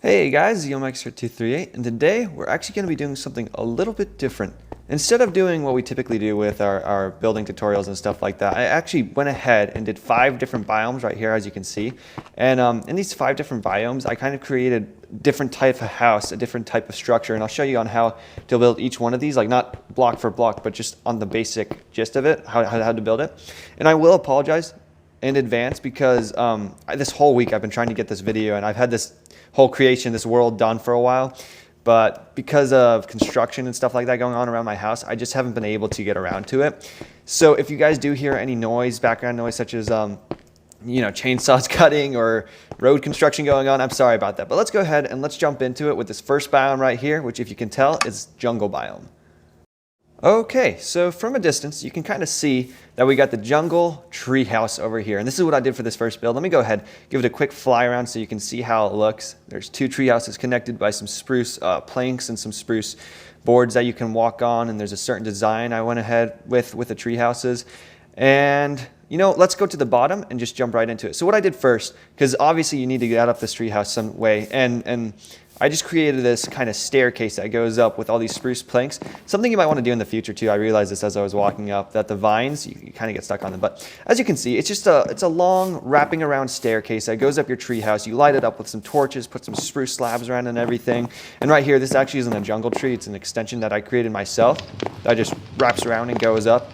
Hey guys, Biome238, and today we're actually going to be doing something a little bit different. Instead of doing what we typically do with our building tutorials and stuff like that, I actually went ahead and did 5 different biomes right here, as you can see. And in these 5 different biomes, I kind of created different type of house, a different type of structure, and I'll show you on how to build each one of these, like not block for block, but just on the basic gist of it, how to build it. And I will apologize in advance because this whole week I've been trying to get this video, and I've had this whole creation, this world done for a while, but because of construction and stuff like that going on around my house, I just haven't been able to get around to it. So if you guys do hear any noise, background noise, such as chainsaws cutting or road construction going on, I'm sorry about that. But let's go ahead and let's jump into it with this first biome right here, which, if you can tell, is jungle biome. Okay, so from a distance, you can kind of see that we got the jungle treehouse over here. And this is what I did for this first build. Let me go ahead, give it a quick fly around so you can see how it looks. There's 2 treehouses connected by some spruce planks and some spruce boards that you can walk on. And there's a certain design I went ahead with the treehouses. And let's go to the bottom and just jump right into it. So what I did first, because obviously you need to get up this treehouse some way, and I just created this kind of staircase that goes up with all these spruce planks. Something you might want to do in the future too. I realized this as I was walking up, that the vines, you kind of get stuck on them. But as you can see, it's a long wrapping around staircase that goes up your treehouse. You light it up with some torches, put some spruce slabs around and everything. And right here, this actually isn't a jungle tree. It's an extension that I created myself that just wraps around and goes up.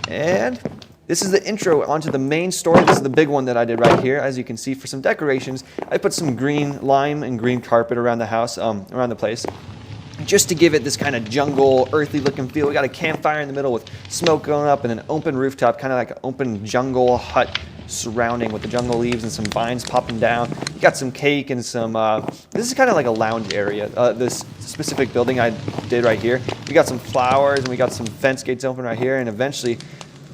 And this is the intro onto the main story. This is the big one that I did right here. As you can see, for some decorations, I put some green lime and green carpet around the house, around the place, just to give it this kind of jungle, earthy looking feel. We got a campfire in the middle with smoke going up and an open rooftop, kind of like an open jungle hut surrounding with the jungle leaves and some vines popping down. You got some cake and some, this is kind of like a lounge area. This specific building I did right here. We got some flowers and we got some fence gates open right here, and eventually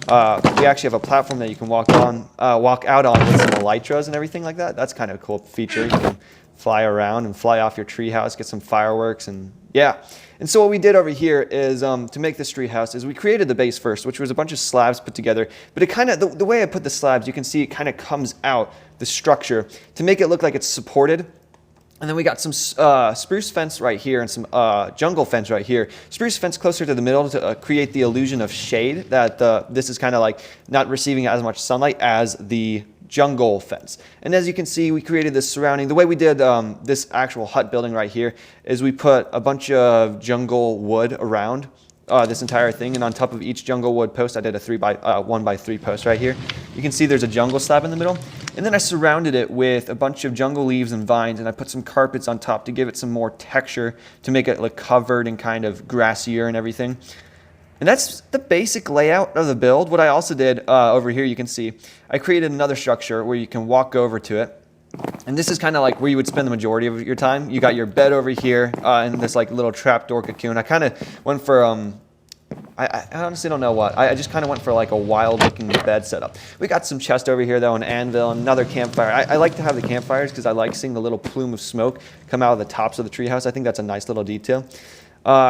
we actually have a platform that you can walk out on with some elytras and everything like that. That's kind of a cool feature. You can fly around and fly off your treehouse, get some fireworks, and yeah. And so what we did over here is, to make this treehouse, is we created the base first, which was a bunch of slabs put together. But it kind of, the way I put the slabs, you can see it kind of comes out, the structure, to make it look like it's supported. And then we got some spruce fence right here and some jungle fence right here. Spruce fence closer to the middle to create the illusion of shade, that this is kind of like not receiving as much sunlight as the jungle fence. And as you can see, we created this surrounding. The way we did this actual hut building right here is we put a bunch of jungle wood around this entire thing, and on top of each jungle wood post, I did a 1x3 post right here. You can see there's a jungle slab in the middle, and then I surrounded it with a bunch of jungle leaves and vines, and I put some carpets on top to give it some more texture, to make it look covered and kind of grassier and everything. And that's the basic layout of the build. What I also did over here, you can see, I created another structure where you can walk over to it. And this is kind of like where you would spend the majority of your time. You got your bed over here and this like little trapdoor cocoon. I kind of went for, I honestly don't know what. I just kind of went for like a wild looking bed setup. We got some chest over here though, an anvil, and another campfire. I like to have the campfires because I like seeing the little plume of smoke come out of the tops of the treehouse. I think that's a nice little detail.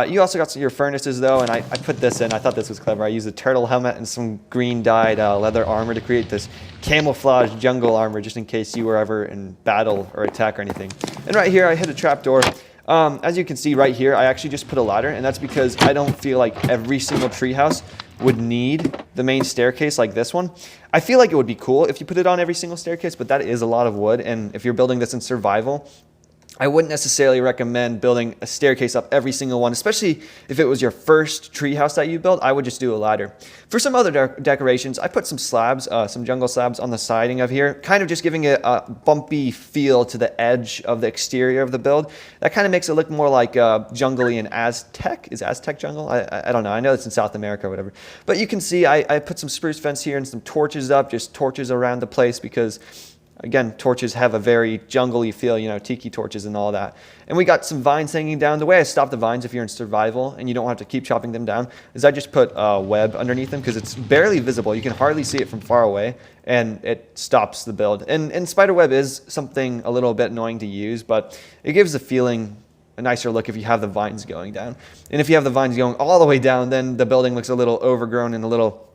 You also got your furnaces though, and I put this in. I thought this was clever. I used a turtle helmet and some green dyed leather armor to create this camouflage jungle armor, just in case you were ever in battle or attack or anything. And right here I hit a trapdoor. As you can see right here, I actually just put a ladder, and that's because I don't feel like every single treehouse would need the main staircase like this one. I feel like it would be cool if you put it on every single staircase, but that is a lot of wood, and if you're building this in survival, I wouldn't necessarily recommend building a staircase up every single one, especially if it was your first treehouse that you built. I would just do a ladder. For some other decorations, I put some slabs, some jungle slabs on the siding of here, kind of just giving it a bumpy feel to the edge of the exterior of the build. That kind of makes it look more like jungly and Aztec. Is Aztec jungle? I don't know. I know it's in South America or whatever. But you can see I put some spruce fence here and some torches up, just torches around the place because, again, torches have a very jungly feel, tiki torches and all that. And we got some vines hanging down. The way I stop the vines if you're in survival and you don't have to keep chopping them down is I just put a web underneath them because it's barely visible. You can hardly see it from far away, and it stops the build. And spider web is something a little bit annoying to use, but it gives the feeling a nicer look if you have the vines going down. And if you have the vines going all the way down, then the building looks a little overgrown and a little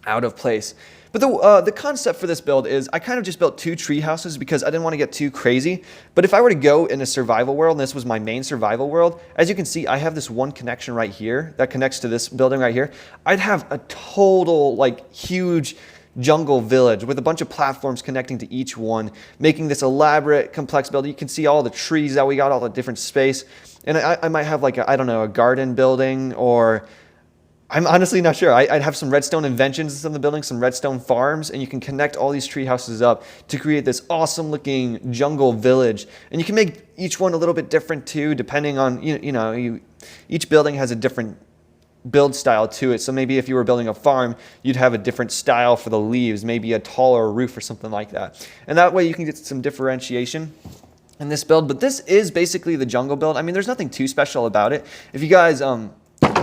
out of place. But the concept for this build is I kind of just built 2 tree houses because I didn't want to get too crazy. But if I were to go in a survival world, and this was my main survival world, as you can see, I have this one connection right here that connects to this building right here. I'd have a total, like, huge jungle village with a bunch of platforms connecting to each one, making this elaborate, complex build. You can see all the trees that we got, all the different space. And I might have like I don't know, a garden building, or I'm honestly not sure. I'd have some redstone inventions in some of the buildings, some redstone farms, and you can connect all these tree houses up to create this awesome looking jungle village. And you can make each one a little bit different too, depending on, each building has a different build style to it. So maybe if you were building a farm, you'd have a different style for the leaves, maybe a taller roof or something like that. And that way you can get some differentiation in this build. But this is basically the jungle build. I mean, there's nothing too special about it. If you guys,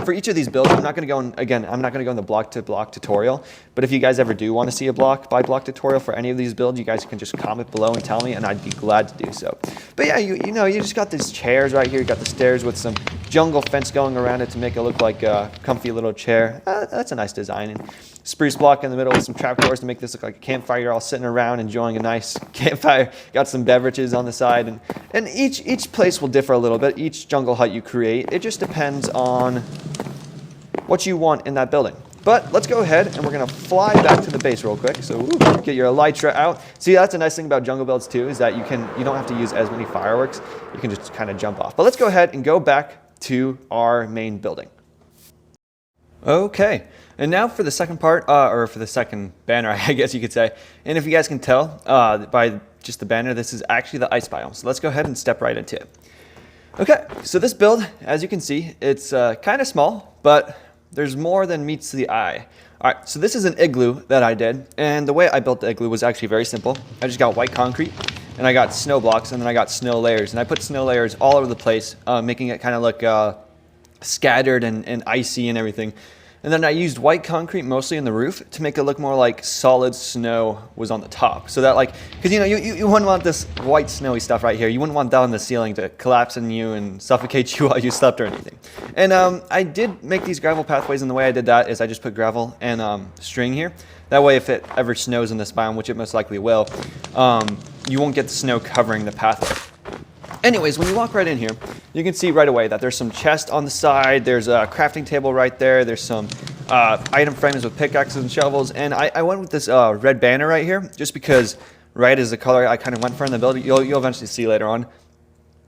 for each of these builds, I'm not going to go in, again, I'm not going to go in the block to block tutorial, but if you guys ever do want to see a block by block tutorial for any of these builds, you guys can just comment below and tell me, and I'd be glad to do so. But yeah, you just got these chairs right here. You got the stairs with some jungle fence going around it to make it look like a comfy little chair. That's a nice design. And spruce block in the middle with some trapdoors to make this look like a campfire. You're all sitting around enjoying a nice campfire. Got some beverages on the side, and each place will differ a little bit. Each jungle hut you create, it just depends on what you want in that building. But let's go ahead and we're gonna fly back to the base real quick. So get your elytra out. See, that's a nice thing about jungle builds too, is that you don't have to use as many fireworks. You can just kind of jump off. But let's go ahead and go back to our main building. Okay, and now for the second part, or for the second banner, I guess you could say. And if you guys can tell by just the banner, this is actually the ice biome. So let's go ahead and step right into it. Okay, so this build, as you can see, it's kind of small, but there's more than meets the eye. All right, so this is an igloo that I did, and the way I built the igloo was actually very simple. I just got white concrete, and I got snow blocks, and then I got snow layers, and I put snow layers all over the place, making it kind of look scattered and icy and everything. And then I used white concrete mostly in the roof to make it look more like solid snow was on the top. So that because you wouldn't want this white snowy stuff right here. You wouldn't want that on the ceiling to collapse on you and suffocate you while you slept or anything. And I did make these gravel pathways, and the way I did that is I just put gravel and string here. That way if it ever snows in this biome, which it most likely will, you won't get the snow covering the pathway. Anyways, when you walk right in here, you can see right away that there's some chest on the side, there's a crafting table right there, there's some item frames with pickaxes and shovels, and I went with this red banner right here, just because red is the color I kind of went for in the build. You'll eventually see later on.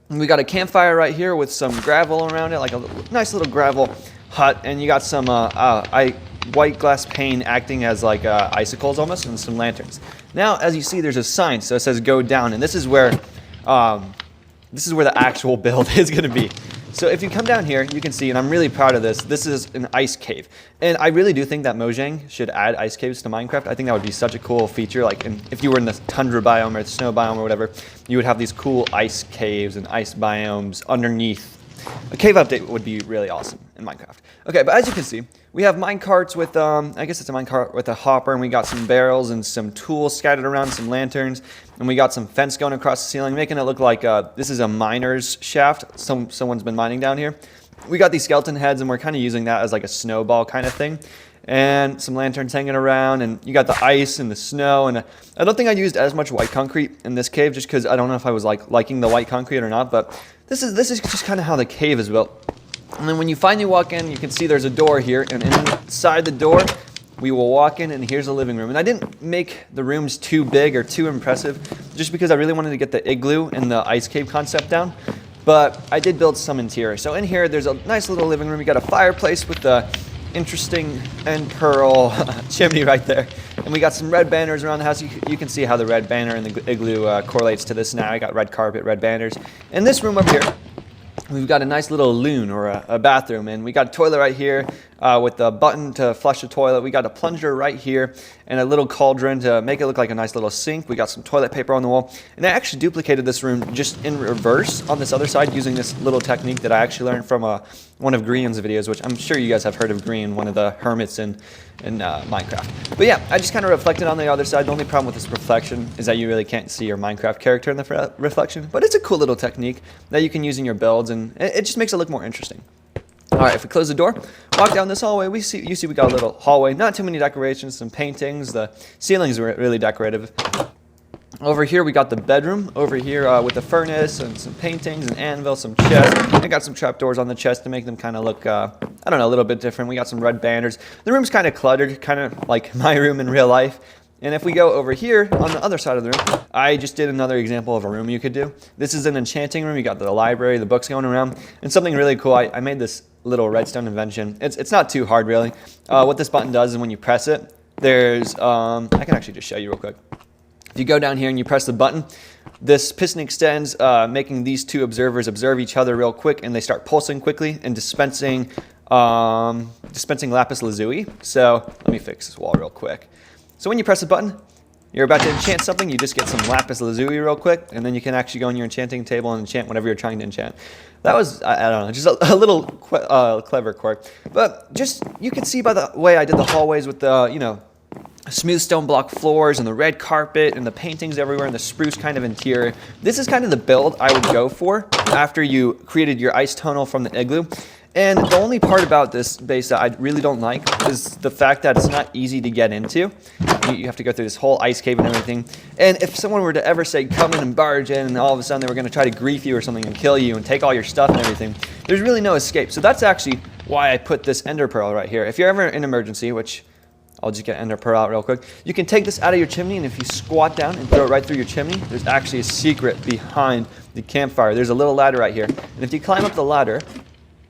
And we got a campfire right here with some gravel around it, like a nice little gravel hut, and you got some white glass pane acting as like icicles almost, and some lanterns. Now, as you see, there's a sign, so it says go down, and this is where the actual build is going to be. So if you come down here, you can see, and I'm really proud of this, this is an ice cave. And I really do think that Mojang should add ice caves to Minecraft. I think that would be such a cool feature. Like if you were in the tundra biome or the snow biome or whatever, you would have these cool ice caves and ice biomes underneath. A cave update would be really awesome in Minecraft. Okay, but as you can see, we have minecarts with, I guess it's a minecart with a hopper, and we got some barrels and some tools scattered around, some lanterns, and we got some fence going across the ceiling, making it look like this is a miner's shaft. Someone's been mining down here. We got these skeleton heads, and we're kind of using that as like a snowball kind of thing. And some lanterns hanging around, and you got the ice and the snow, and I don't think I used as much white concrete in this cave just because I don't know if I was liking the white concrete or not, but this is just kind of how the cave is built. And then when you finally walk in, you can see there's a door here, and inside the door we will walk in, and here's the living room. And I didn't make the rooms too big or too impressive just because I really wanted to get the igloo and the ice cave concept down, but I did build some interior. So in here there's a nice little living room. You got a fireplace with the interesting end pearl chimney right there, and we got some red banners around the house. You can see how the red banner and the igloo correlates to this now. I got red carpet, red banners. In this room up here, we've got a nice little loon or a bathroom, and we got a toilet right here with a button to flush the toilet. We got a plunger right here and a little cauldron to make it look like a nice little sink. We got some toilet paper on the wall, and I actually duplicated this room just in reverse on this other side using this little technique that I actually learned from one of Green's videos, which I'm sure you guys have heard of Green, one of the hermits in Minecraft. But yeah, I just kind of reflected on the other side. The only problem with this reflection is that you really can't see your Minecraft character in the reflection, but it's a cool little technique that you can use in your builds, and it just makes it look more interesting. All right, if we close the door, walk down this hallway, you see we got a little hallway, not too many decorations, some paintings, the ceilings are really decorative. Over here we got the bedroom, over here with the furnace and some paintings, an anvil, some chests. I got some trapdoors on the chest to make them kind of look, I don't know, a little bit different. We got some red banners. The room's kind of cluttered, kind of like my room in real life. And if we go over here on the other side of the room, I just did another example of a room you could do. This is an enchanting room. You got the library, the books going around, and something really cool. I made this little redstone invention. It's not too hard really. What this button does is when you press it, there's, I can actually just show you real quick. If you go down here and you press the button, this piston extends, making these two observers observe each other real quick, and they start pulsing quickly and dispensing lapis lazuli. So let me fix this wall real quick. So when you press the button, you're about to enchant something, you just get some lapis lazuli real quick, and then you can actually go on your enchanting table and enchant whatever you're trying to enchant. That was, I don't know, just a little clever quirk. But just, you can see by the way I did the hallways with the, you know, smooth stone block floors and the red carpet and the paintings everywhere and the spruce kind of interior. This is kind of the build I would go for after you created your ice tunnel from the igloo. And the only part about this base that I really don't like is the fact that it's not easy to get into. You have to go through this whole ice cave and everything. And if someone were to ever say, come in and barge in, and all of a sudden they were going to try to grief you or something and kill you and take all your stuff and everything, there's really no escape. So that's actually why I put this ender pearl right here. If you're ever in an emergency, which I'll just get ender pearl out real quick, you can take this out of your chimney, and if you squat down and throw it right through your chimney, there's actually a secret behind the campfire. There's a little ladder right here. And if you climb up the ladder,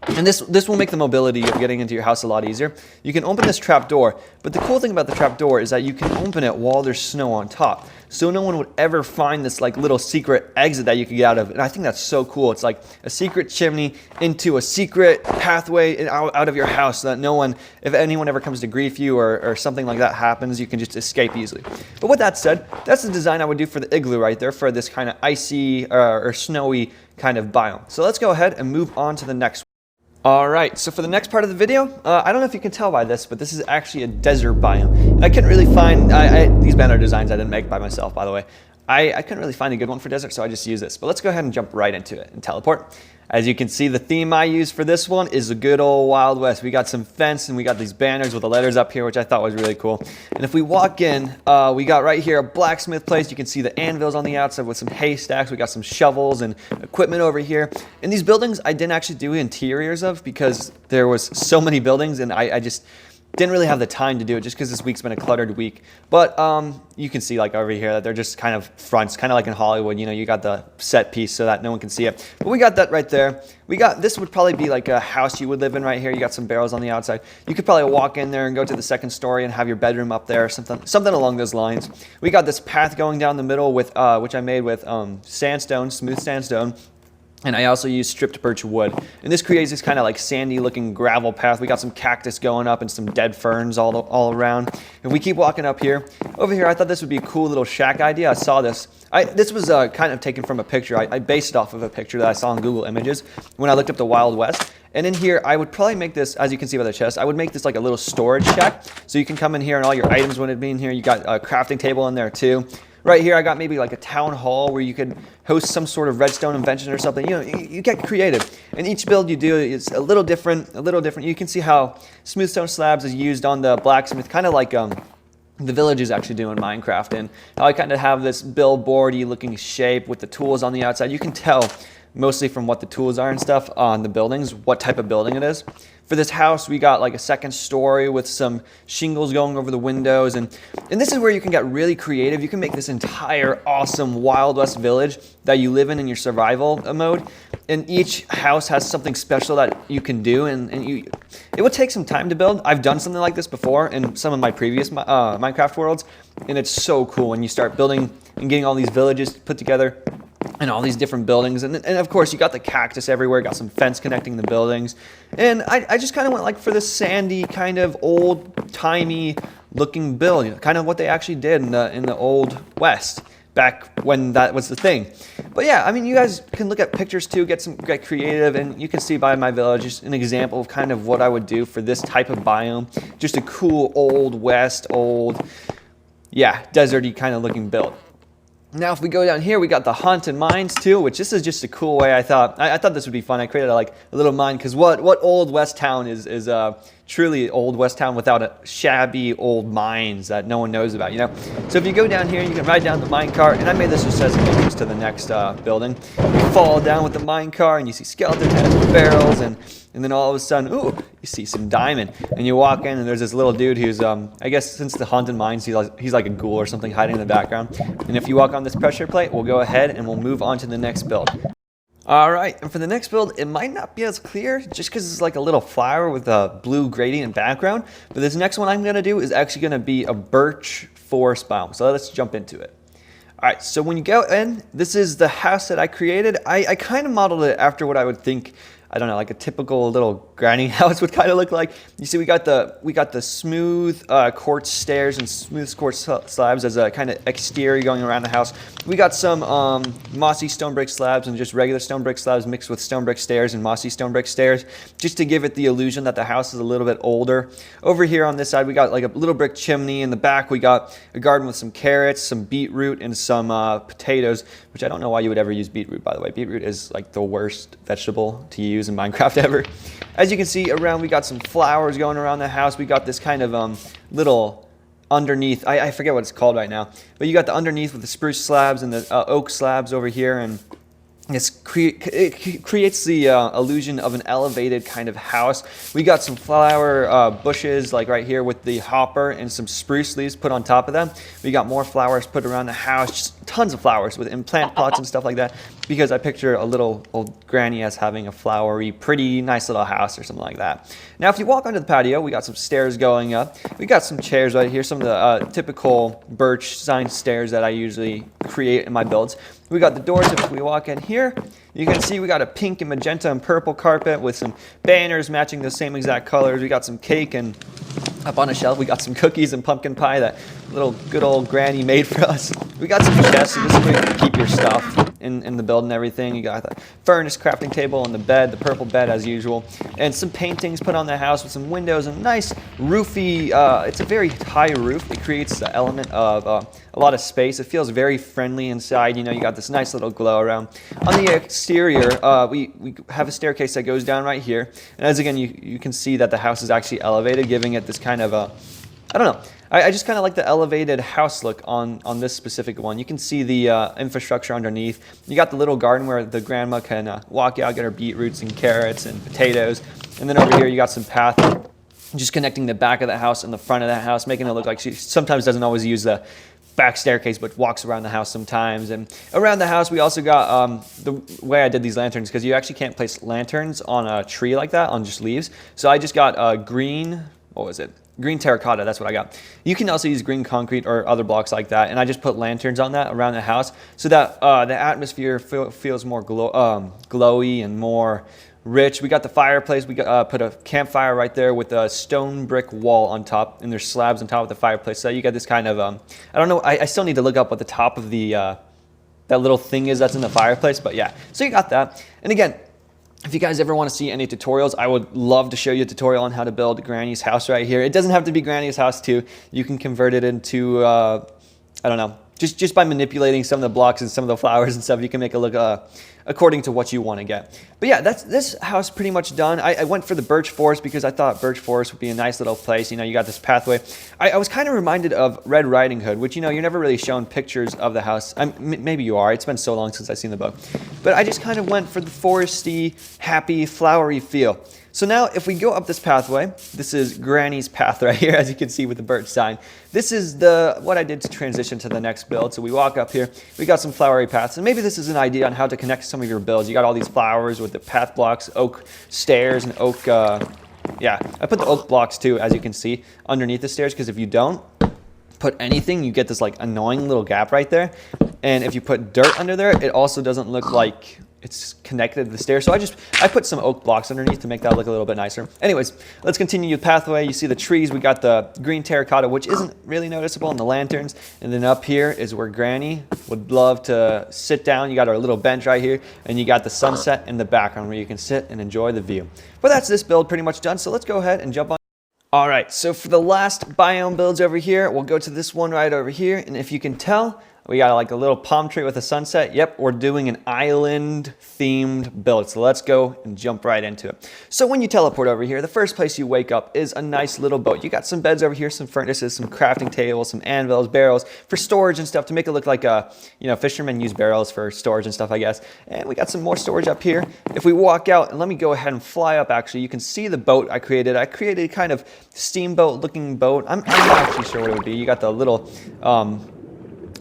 and this will make the mobility of getting into your house a lot easier. You can open this trap door, but the cool thing about the trap door is that you can open it while there's snow on top. So no one would ever find this like little secret exit that you could get out of. And I think that's so cool. It's like a secret chimney into a secret pathway out of your house so that no one, if anyone ever comes to grief you or something like that happens, you can just escape easily. But with that said, that's the design I would do for the igloo right there for this kind of icy or snowy kind of biome. So let's go ahead and move on to the next one. Alright, so for the next part of the video, I don't know if you can tell by this, but this is actually a desert biome. And I couldn't really find, these banner designs I didn't make by myself, by the way. I couldn't really find a good one for desert, so I just used this. But let's go ahead and jump right into it and teleport. As you can see, the theme I used for this one is a good old Wild West. We got some fence and we got these banners with the letters up here, which I thought was really cool. And if we walk in, we got right here a blacksmith place. You can see the anvils on the outside with some haystacks. We got some shovels and equipment over here. And these buildings I didn't actually do interiors of because there was so many buildings and I just didn't really have the time to do it just because this week's been a cluttered week. But you can see like over here that they're just kind of fronts, kind of like in Hollywood, you know, you got the set piece so that no one can see it. But we got that right there. We got, this would probably be like a house you would live in right here. You got some barrels on the outside. You could probably walk in there and go to the second story and have your bedroom up there, something along those lines. We got this path going down the middle with, which I made with sandstone, smooth sandstone. And I also used stripped birch wood. And this creates this kind of like sandy looking gravel path. We got some cactus going up and some dead ferns all around. If we keep walking up here, over here I thought this would be a cool little shack idea. I saw this. This was kind of taken from a picture. I based it off of a picture that I saw on Google Images when I looked up the Wild West. And in here, I would probably make this, as you can see by the chest, I would make this like a little storage shack. So you can come in here and all your items wouldn't be in here. You got a crafting table in there too. Right here, I got maybe like a town hall where you could host some sort of redstone invention or something. You know, you get creative. And each build you do is a little different, You can see how smooth stone slabs is used on the blacksmith, kind of like the villagers actually do in Minecraft. And how I kind of have this billboardy looking shape with the tools on the outside. You can tell mostly from what the tools are and stuff on the buildings, what type of building it is. For this house, we got like a second story with some shingles going over the windows. And this is where you can get really creative. You can make this entire awesome Wild West village that you live in your survival mode. And each house has something special that you can do. It would take some time to build. I've done something like this before in some of my previous Minecraft worlds. And it's so cool when you start building and getting all these villages put together. And all these different buildings. And of course, you got the cactus everywhere. Got some fence connecting the buildings. And I just kind of went like for this sandy, kind of old-timey looking build. You know, kind of what they actually did in the Old West back when that was the thing. But yeah, I mean, you guys can look at pictures too, get creative. And you can see by my village just an example of kind of what I would do for this type of biome. Just a cool Old West, deserty kind of looking build. Now, if we go down here, we got the haunted mines too, which this is just a cool way. I thought this would be fun. I created a little mine because what old West town is truly old West town without a shabby old mines that no one knows about, you know? So if you go down here, you can ride down the mine car, and I made this just as an entrance to the next building. You fall down with the mine car, and you see skeleton heads with barrels, and then all of a sudden, ooh, you see some diamond, and you walk in, and there's this little dude who's, I guess since the haunted mines, he's like a ghoul or something hiding in the background. And if you walk on this pressure plate, we'll go ahead and we'll move on to the next build. All right, and for the next build, it might not be as clear just because it's like a little flower with a blue gradient background. But this next one I'm gonna do is actually gonna be a birch forest biome. So let's jump into it. All right, so when you go in, this is the house that I created. I kind of modeled it after what I would think, I don't know, like a typical little granny house would kind of look like. You see, we got the smooth quartz stairs and smooth quartz slabs as a kind of exterior going around the house. We got some mossy stone brick slabs and just regular stone brick slabs mixed with stone brick stairs and mossy stone brick stairs, just to give it the illusion that the house is a little bit older. Over here on this side, we got like a little brick chimney. In the back, we got a garden with some carrots, some beetroot, and some potatoes, which I don't know why you would ever use beetroot, by the way. Beetroot is like the worst vegetable to use in Minecraft ever. As you can see around, we got some flowers going around the house. We got this kind of little underneath, I forget what it's called right now, but you got the underneath with the spruce slabs and the oak slabs over here, and it creates the illusion of an elevated kind of house. We got some flower bushes like right here with the hopper and some spruce leaves put on top of them. We got more flowers put around the house, just tons of flowers in plant pots and stuff like that, because I picture a little old granny as having a flowery, pretty nice little house or something like that. Now, if you walk onto the patio, we got some stairs going up. We got some chairs right here, some of the typical birch sign stairs that I usually create in my builds. We got the doors. If we walk in here, you can see we got a pink and magenta and purple carpet with some banners matching the same exact colors. We got some cake, and up on a shelf we got some cookies and pumpkin pie that little good old granny made for us. We got some chests, so this is where you can keep your stuff in the build and everything. You got the furnace, crafting table, and the bed, the purple bed as usual, and some paintings put on the house with some windows and nice roofy, it's a very high roof. It creates the element of a lot of space. It feels very friendly inside. You know, you got this nice little glow around. On the exterior, we have a staircase that goes down right here, and as again, you can see that the house is actually elevated, giving it this kind of I don't know. I just kind of like the elevated house look on this specific one. You can see the infrastructure underneath. You got the little garden where the grandma can walk out, get her beetroots and carrots and potatoes. And then over here you got some path just connecting the back of the house and the front of the house, making it look like she sometimes doesn't always use the back staircase, but walks around the house sometimes. And around the house we also got the way I did these lanterns, because you actually can't place lanterns on a tree like that, on just leaves. So I just got green, what was it? Green terracotta, that's what I got. You can also use green concrete or other blocks like that, and I just put lanterns on that around the house so that the atmosphere feels more glowy and more rich. We got the fireplace. We put a campfire right there with a stone brick wall on top, and there's slabs on top of the fireplace. So you got this kind of, I don't know, I still need to look up what the top of the, that little thing is that's in the fireplace, but yeah. So you got that. And again, if you guys ever want to see any tutorials, I would love to show you a tutorial on how to build Granny's house right here. It doesn't have to be Granny's house too. You can convert it into, I don't know, just by manipulating some of the blocks and some of the flowers and stuff, you can make it look according to what you want to get. But yeah, that's this house pretty much done. I went for the birch forest because I thought birch forest would be a nice little place. You know, you got this pathway. I was kind of reminded of Red Riding Hood, which, you know, you're never really shown pictures of the house. Maybe you are. It's been so long since I've seen the book. But I just kind of went for the foresty, happy, flowery feel. So now if we go up this pathway, this is Granny's path right here, as you can see with the birch sign. This is what I did to transition to the next build. So we walk up here, we got some flowery paths, and maybe this is an idea on how to connect some of your builds. You got all these flowers with the path blocks, oak stairs, and oak, yeah, I put the oak blocks too, as you can see, underneath the stairs, because if you don't put anything, you get this like annoying little gap right there. And if you put dirt under there, it also doesn't look like it's connected to the stairs. So I put some oak blocks underneath to make that look a little bit nicer. Anyways, let's continue the pathway. You see the trees. We got the green terracotta, which isn't really noticeable in the lanterns. And then up here is where Granny would love to sit down. You got our little bench right here, and you got the sunset in the background where you can sit and enjoy the view. But that's this build pretty much done. So let's go ahead and jump on. All right, so for the last biome builds over here, we'll go to this one right over here. And if you can tell, We got like a little palm tree with a sunset. Yep, we're doing an island themed build. So let's go and jump right into it. So when you teleport over here, the first place you wake up is a nice little boat. You got some beds over here, some furnaces, some crafting tables, some anvils, barrels for storage and stuff to make it look like a, fishermen use barrels for storage and stuff, I guess. And we got some more storage up here. If we walk out, and let me go ahead and fly up actually, you can see the boat I created. I created kind of steamboat looking boat. I'm not actually sure what it would be. You got the little,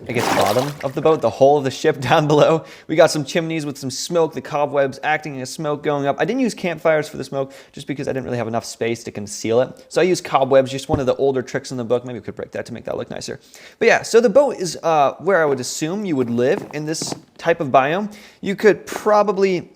I guess, bottom of the boat, the hull of the ship down below. We got some chimneys with some smoke, the cobwebs acting as smoke going up. I didn't use campfires for the smoke just because I didn't really have enough space to conceal it. So I used cobwebs, just one of the older tricks in the book. Maybe we could break that to make that look nicer. But yeah, so the boat is where I would assume you would live in this type of biome. You could probably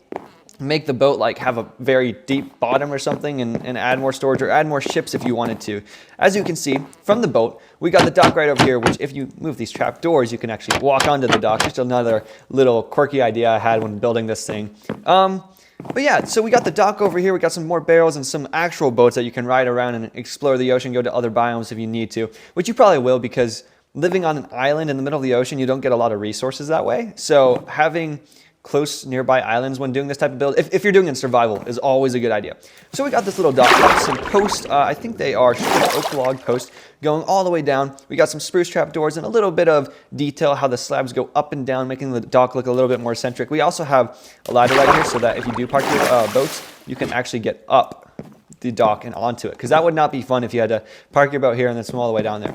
make the boat like have a very deep bottom or something and add more storage or add more ships if you wanted to. As you can see from the boat, we got the dock right over here, which if you move these trap doors, you can actually walk onto the dock. Just another little quirky idea I had when building this thing. But yeah, so we got the dock over here. We got some more barrels and some actual boats that you can ride around and explore the ocean, go to other biomes if you need to, which you probably will because living on an island in the middle of the ocean, you don't get a lot of resources that way. So having close nearby islands when doing this type of build, if you're doing it in survival, is always a good idea. So we got this little dock, some posts, I think they are oak log posts going all the way down. We got some spruce trap doors and a little bit of detail how the slabs go up and down, making the dock look a little bit more eccentric. We also have a ladder right here so that if you do park your boats, you can actually get up the dock and onto it, because that would not be fun if you had to park your boat here and then swim all the way down there.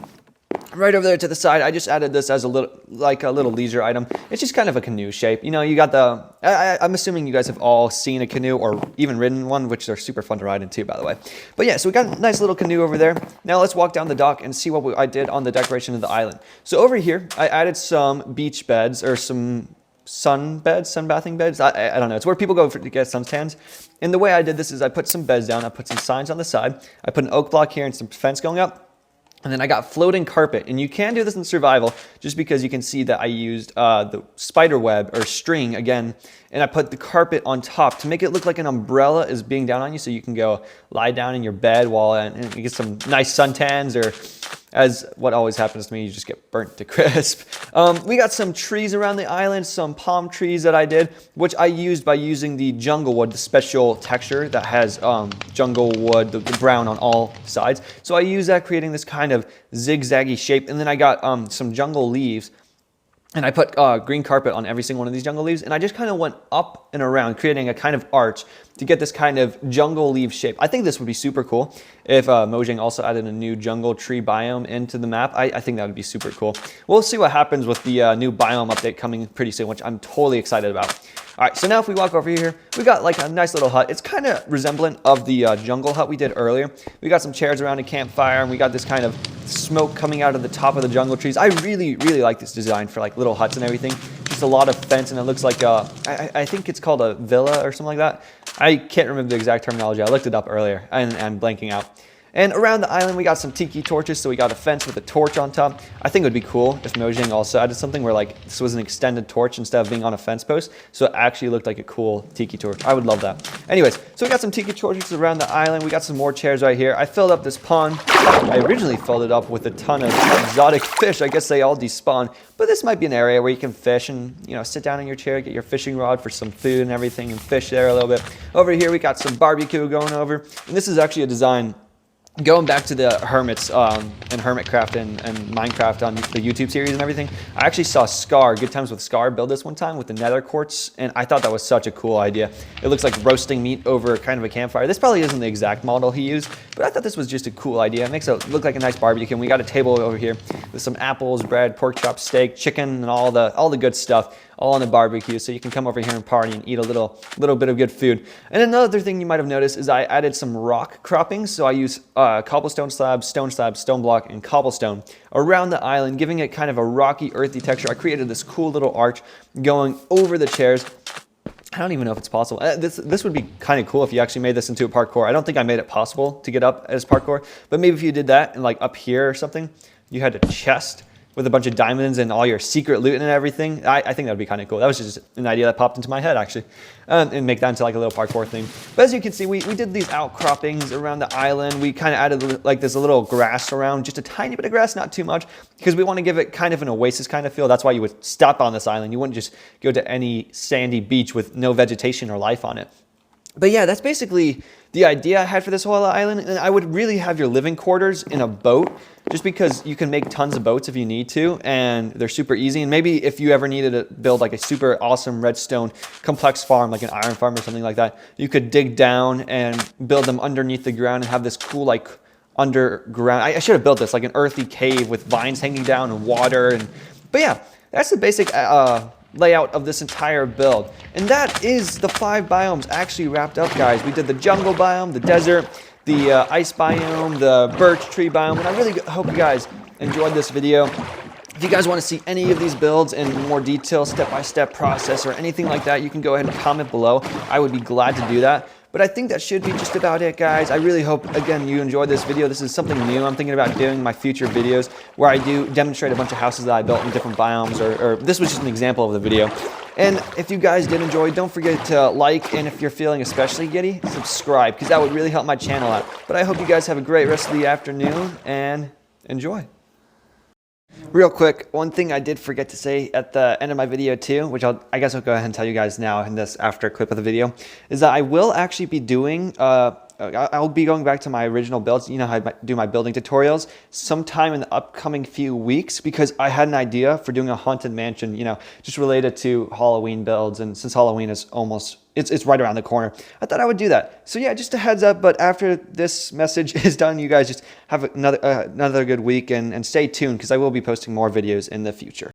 Right over there to the side, I just added this as a little leisure item. It's just kind of a canoe shape. You got the, I'm assuming you guys have all seen a canoe or even ridden one, which are super fun to ride in too, by the way. But yeah, so we got a nice little canoe over there. Now let's walk down the dock and see what I did on the decoration of the island. So over here, I added some beach beds or some sunbathing beds. I don't know. It's where people go to get suntans. And the way I did this is I put some beds down. I put some signs on the side. I put an oak block here and some fence going up. And then I got floating carpet, and you can do this in survival just because you can see that I used the spider web or string again, and I put the carpet on top to make it look like an umbrella is being down on you, so you can go lie down in your bed and you get some nice suntans, or as what always happens to me, you just get burnt to crisp. We got some trees around the island, some palm trees that I did, which I used by using the jungle wood, the special texture that has jungle wood, the brown on all sides. So I use that, creating this kind of zigzaggy shape. And then I got some jungle leaves, and I put green carpet on every single one of these jungle leaves, and I just kind of went up and around, creating a kind of arch to get this kind of jungle leaf shape. I think this would be super cool if Mojang also added a new jungle tree biome into the map. I think that would be super cool. We'll see what happens with the new biome update coming pretty soon, which I'm totally excited about. All right, so now if we walk over here, we got like a nice little hut. It's kind of resemblant of the jungle hut we did earlier. We got some chairs around a campfire, and we got this kind of smoke coming out of the top of the jungle trees. I really, really like this design for like little huts and everything. Just a lot of fence, and it looks like I think it's called a villa or something like that. I can't remember the exact terminology. I looked it up earlier, and I'm blanking out. And around the island, we got some tiki torches, so we got a fence with a torch on top. I think it would be cool if Mojang also added something where like this was an extended torch instead of being on a fence post, so it actually looked like a cool tiki torch. I would love that. Anyways, so we got some tiki torches around the island. We got some more chairs right here. I filled up this pond. I originally filled it up with a ton of exotic fish. I guess they all despawn, but this might be an area where you can fish and, sit down in your chair, get your fishing rod for some food and everything, and fish there a little bit. Over here, we got some barbecue going over, and this is actually a design going back to the hermits and Hermitcraft and Minecraft on the YouTube series and everything. I actually saw Scar, Good Times with Scar, build this one time with the nether quartz, and I thought that was such a cool idea. It looks like roasting meat over kind of a campfire. This probably isn't the exact model he used, but I thought this was just a cool idea. It makes it look like a nice barbecue. And we got a table over here with some apples, bread, pork chops, steak, chicken, and all the good stuff, all on the barbecue, so you can come over here and party and eat a little bit of good food. And another thing you might have noticed is I added some rock croppings. So I use cobblestone slabs, stone block, and cobblestone around the island, giving it kind of a rocky, earthy texture. I created this cool little arch going over the chairs. I don't even know if it's possible. This would be kind of cool if you actually made this into a parkour. I don't think I made it possible to get up as parkour, but maybe if you did that and like up here or something, you had a chest with a bunch of diamonds and all your secret loot and everything. I think that would be kind of cool. That was just an idea that popped into my head, actually. And make that into like a little parkour thing. But as you can see, we did these outcroppings around the island. We kind of added like this little grass around, just a tiny bit of grass, not too much, because we want to give it kind of an oasis kind of feel. That's why you would stop on this island. You wouldn't just go to any sandy beach with no vegetation or life on it. But yeah, that's basically the idea I had for this whole island. And I would really have your living quarters in a boat, just because you can make tons of boats if you need to, and they're super easy. And maybe if you ever needed to build like a super awesome redstone complex farm, like an iron farm or something like that, you could dig down and build them underneath the ground and have this cool like underground. I should have built this like an earthy cave with vines hanging down and water. But yeah, that's the basic layout of this entire build. And that is the 5 biomes actually wrapped up, guys. We did the jungle biome, the desert, the ice biome, the birch tree biome, and I really hope you guys enjoyed this video. If you guys want to see any of these builds in more detail, step-by-step process or anything like that, you can go ahead and comment below. I would be glad to do that. But I think that should be just about it, guys. I really hope, again, you enjoyed this video. This is something new I'm thinking about doing in my future videos, where I do demonstrate a bunch of houses that I built in different biomes, or this was just an example of the video. And if you guys did enjoy, don't forget to like, and if you're feeling especially giddy, subscribe, because that would really help my channel out. But I hope you guys have a great rest of the afternoon, and enjoy. Real quick, one thing I did forget to say at the end of my video too, which I guess I'll go ahead and tell you guys now in this after clip of the video, is that I will actually be doing, I'll be going back to my original builds. You know how I do my building tutorials sometime in the upcoming few weeks, because I had an idea for doing a haunted mansion, you know, just related to Halloween builds. And since Halloween is almost, it's right around the corner, I thought I would do that. So yeah, just a heads up. But after this message is done, you guys just have another good week, and stay tuned, because I will be posting more videos in the future.